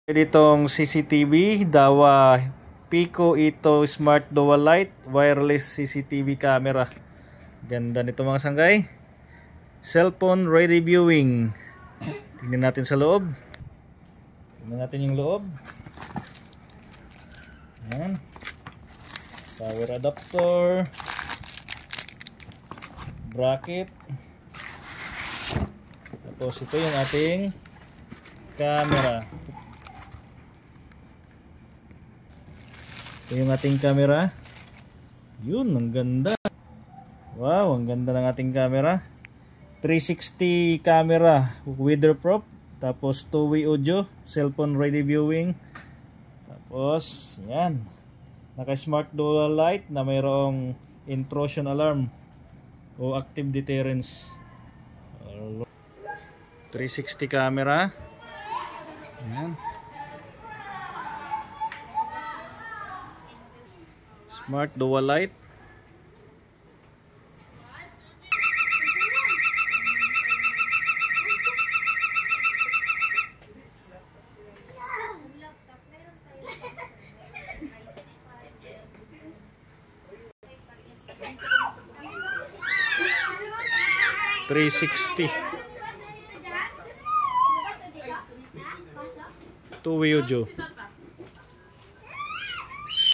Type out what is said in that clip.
Ditong CCTV, Dahua Pico Ito Smart Dual Light Wireless CCTV camera. Ganda nito mga sanggay. Cellphone ready viewing. Tingnan natin sa loob. Tingnan natin yung loob. Ayan. Power adapter. Bracket. Tapos ito yung ating camera. Ito yung ating camera. Yun, ang ganda. Wow, ang ganda ng ating camera. 360 camera, weatherproof. Tapos 2-way audio, cellphone ready viewing. Tapos, yan. Naka smart dual light na mayroong intrusion alarm o active deterrence. 360 camera. Yan. Smart dual light. $360. 2-way audio.